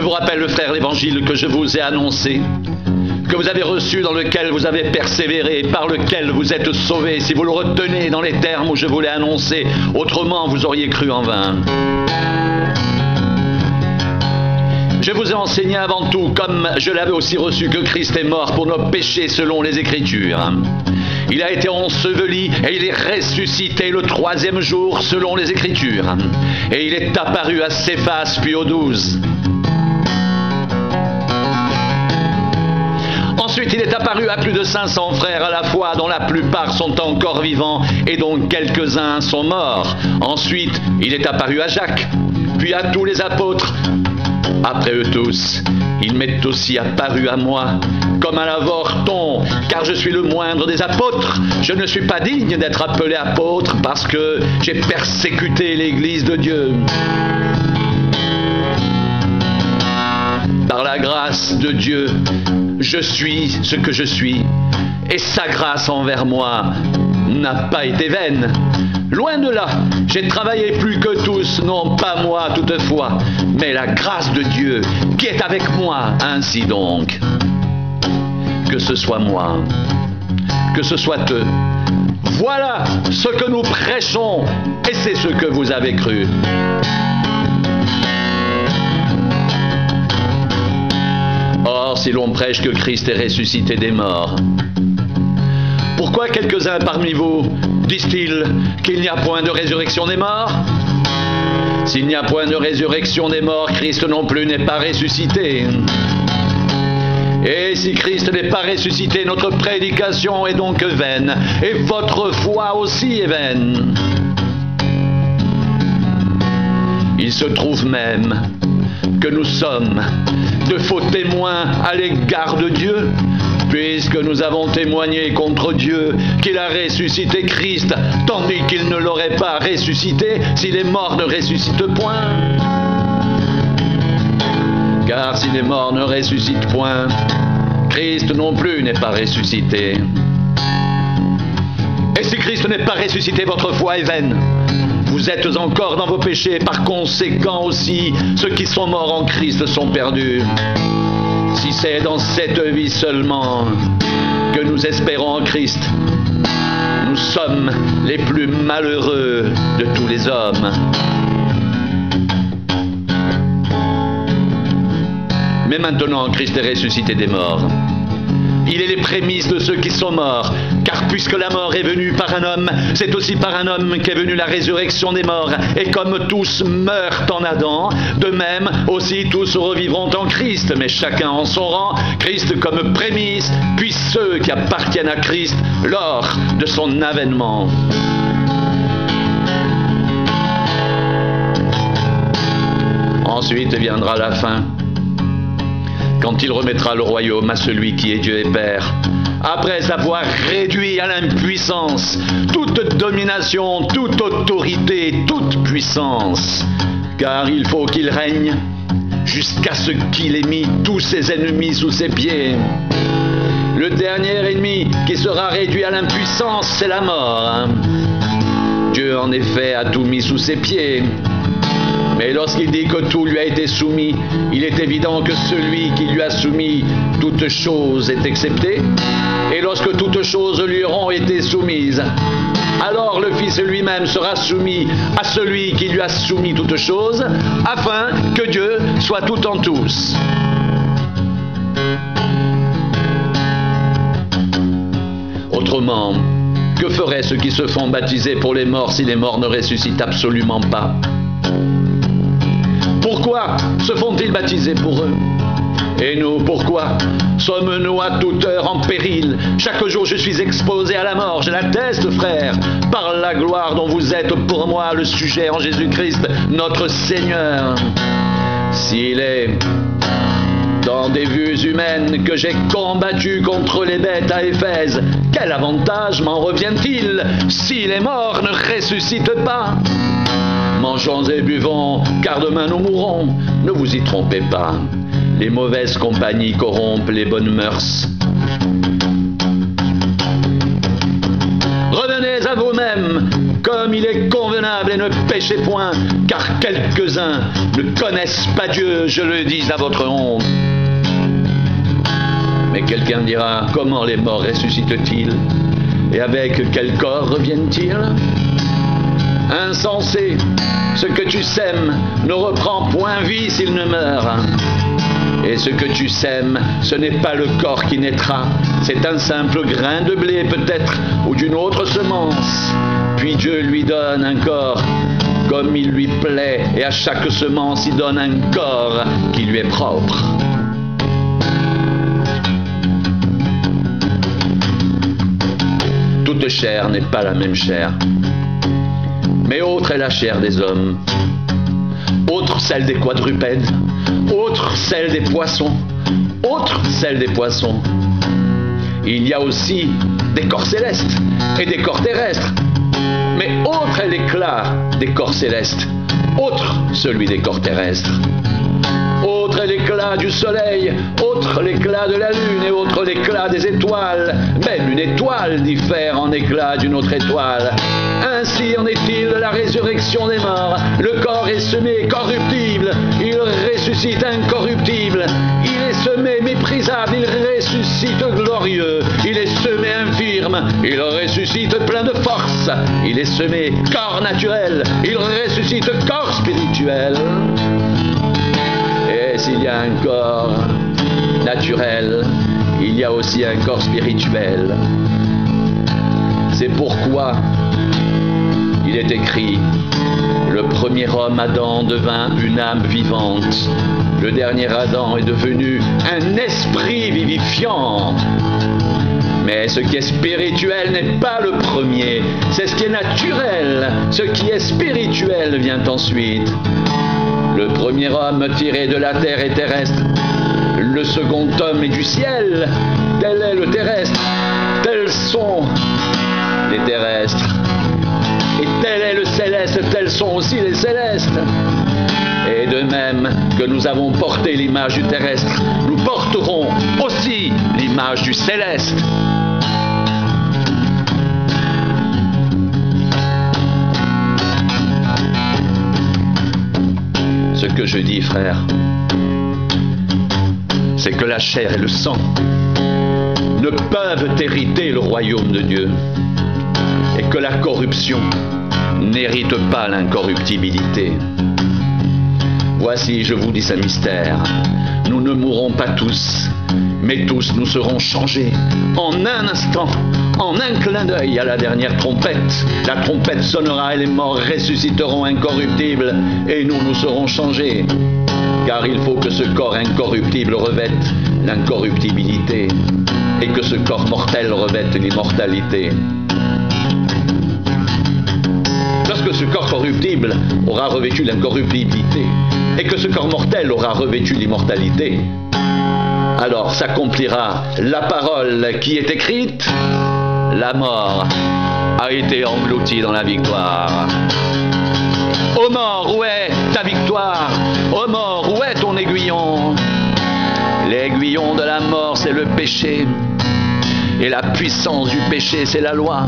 vous rappelle, frères, l'évangile que je vous ai annoncé, que vous avez reçu, dans lequel vous avez persévéré, par lequel vous êtes sauvés, si vous le retenez dans les termes où je vous l'ai annoncé, autrement vous auriez cru en vain. Je vous ai enseigné avant tout, comme je l'avais aussi reçu, que Christ est mort pour nos péchés selon les Écritures. Il a été enseveli et il est ressuscité le 3e jour selon les Écritures. Et il est apparu à Céphas puis aux 12. Ensuite, il est apparu à plus de 500 frères à la fois, dont la plupart sont encore vivants et dont quelques-uns sont morts. Ensuite, il est apparu à Jacques, puis à tous les apôtres. Après eux tous, il m'est aussi apparu à moi, comme à l'avorton, car je suis le moindre des apôtres. Je ne suis pas digne d'être appelé apôtre parce que j'ai persécuté l'Église de Dieu. Par la grâce de Dieu, je suis ce que je suis, et sa grâce envers moi n'a pas été vaine. Loin de là, j'ai travaillé plus que tous, non pas moi toutefois, mais la grâce de Dieu qui est avec moi. Ainsi donc, que ce soit moi, que ce soit eux, voilà ce que nous prêchons, et c'est ce que vous avez cru. Or, si l'on prêche que Christ est ressuscité des morts, pourquoi quelques-uns parmi vous disent-ils qu'il n'y a point de résurrection des morts? S'il n'y a point de résurrection des morts, Christ non plus n'est pas ressuscité. Et si Christ n'est pas ressuscité, notre prédication est donc vaine, et votre foi aussi est vaine. Il se trouve même que nous sommes de faux témoins à l'égard de Dieu, puisque nous avons témoigné contre Dieu qu'il a ressuscité Christ, tandis qu'il ne l'aurait pas ressuscité si les morts ne ressuscitent point. Car si les morts ne ressuscitent point, Christ non plus n'est pas ressuscité. Et si Christ n'est pas ressuscité, votre foi est vaine. Vous êtes encore dans vos péchés, par conséquent aussi, ceux qui sont morts en Christ sont perdus. Si c'est dans cette vie seulement que nous espérons en Christ, nous sommes les plus malheureux de tous les hommes. Mais maintenant, Christ est ressuscité des morts. Il est les prémices de ceux qui sont morts, car puisque la mort est venue par un homme, c'est aussi par un homme qu'est venue la résurrection des morts. Et comme tous meurent en Adam, de même aussi tous revivront en Christ, mais chacun en son rang, Christ comme prémisse, puis ceux qui appartiennent à Christ lors de son avènement. Ensuite viendra la fin, quand il remettra le royaume à celui qui est Dieu et Père, après avoir réduit à l'impuissance toute domination, toute autorité, toute puissance, car il faut qu'il règne jusqu'à ce qu'il ait mis tous ses ennemis sous ses pieds. Le dernier ennemi qui sera réduit à l'impuissance, c'est la mort. Dieu, en effet, a tout mis sous ses pieds. Mais lorsqu'il dit que tout lui a été soumis, il est évident que celui qui lui a soumis toutes choses est excepté. Et lorsque toutes choses lui auront été soumises, alors le Fils lui-même sera soumis à celui qui lui a soumis toutes choses, afin que Dieu soit tout en tous. Autrement, que feraient ceux qui se font baptiser pour les morts si les morts ne ressuscitent absolument pas? Pourquoi se font-ils baptiser pour eux? Et nous, pourquoi sommes-nous à toute heure en péril? Chaque jour je suis exposé à la mort, je l'atteste, frère, par la gloire dont vous êtes pour moi le sujet en Jésus-Christ, notre Seigneur. S'il est dans des vues humaines que j'ai combattu contre les bêtes à Éphèse, quel avantage m'en revient-il si les morts ne ressuscitent pas? Mangeons et buvons, car demain nous mourrons. Ne vous y trompez pas. Les mauvaises compagnies corrompent les bonnes mœurs. Revenez à vous-même, comme il est convenable et et ne péchez point, car quelques-uns ne connaissent pas Dieu, je le dis à votre honte. Mais quelqu'un dira, comment les morts ressuscitent-ils? Et avec quel corps reviennent-ils? Insensé, ce que tu sèmes ne reprend point vie s'il ne meurt. Et ce que tu sèmes, ce n'est pas le corps qui naîtra, c'est un simple grain de blé peut-être, ou d'une autre semence. Puis Dieu lui donne un corps comme il lui plaît, et à chaque semence il donne un corps qui lui est propre. Toute chair n'est pas la même chair, mais autre est la chair des hommes, autre celle des quadrupèdes, autre celle des poissons, autre celle des poissons. Il y a aussi des corps célestes et des corps terrestres, mais autre est l'éclat des corps célestes, autre celui des corps terrestres. Autre est l'éclat du soleil, autre l'éclat de la lune et autre l'éclat des étoiles. Même une étoile diffère en éclat d'une autre étoile. Ainsi en est-il de la résurrection des morts. Le corps est semé corruptible, il ressuscite incorruptible. Il est semé méprisable, il ressuscite glorieux. Il est semé infirme, il ressuscite plein de force. Il est semé corps naturel, il ressuscite corps spirituel. Et s'il y a un corps naturel, il y a aussi un corps spirituel. C'est pourquoi il est écrit, le premier homme Adam devint une âme vivante. Le dernier Adam est devenu un esprit vivifiant. Mais ce qui est spirituel n'est pas le premier, c'est ce qui est naturel. Ce qui est spirituel vient ensuite. Le premier homme tiré de la terre est terrestre. Le second homme est du ciel. Tel est le terrestre. Tels sont les terrestres. Et tel est le céleste. Tels sont aussi les célestes. Et de même que nous avons porté l'image du terrestre, nous porterons aussi l'image du céleste. Ce que je dis, frère, c'est que la chair et le sang ne peuvent hériter le royaume de Dieu et que la corruption n'hérite pas l'incorruptibilité. Voici, je vous dis un mystère, nous ne mourrons pas tous, mais tous nous serons changés en un instant, en un clin d'œil à la dernière trompette. La trompette sonnera et les morts ressusciteront incorruptibles et nous serons changés. Car il faut que ce corps incorruptible revête l'incorruptibilité et que ce corps mortel revête l'immortalité. Lorsque ce corps corruptible aura revêtu l'incorruptibilité et que ce corps mortel aura revêtu l'immortalité, alors s'accomplira la parole qui est écrite, la mort a été engloutie dans la victoire. Ô mort, où est ta victoire? Ô mort, où est ton aiguillon? L'aiguillon de la mort, c'est le péché, et la puissance du péché, c'est la loi.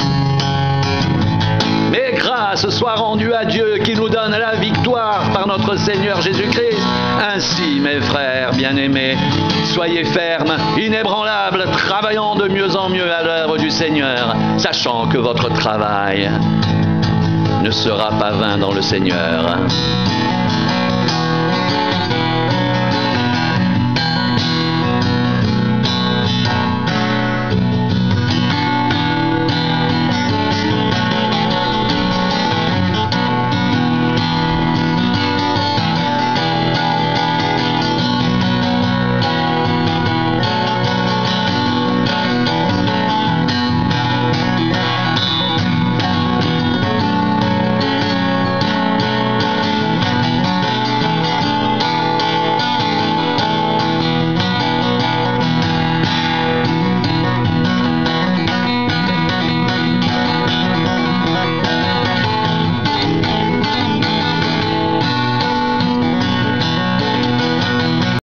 Mais grâce soit rendue à Dieu qui nous donne la victoire par notre Seigneur Jésus-Christ. Ainsi, mes frères bien-aimés, soyez fermes, inébranlables, travaillant de mieux en mieux à l'œuvre du Seigneur, sachant que votre travail ne sera pas vain dans le Seigneur.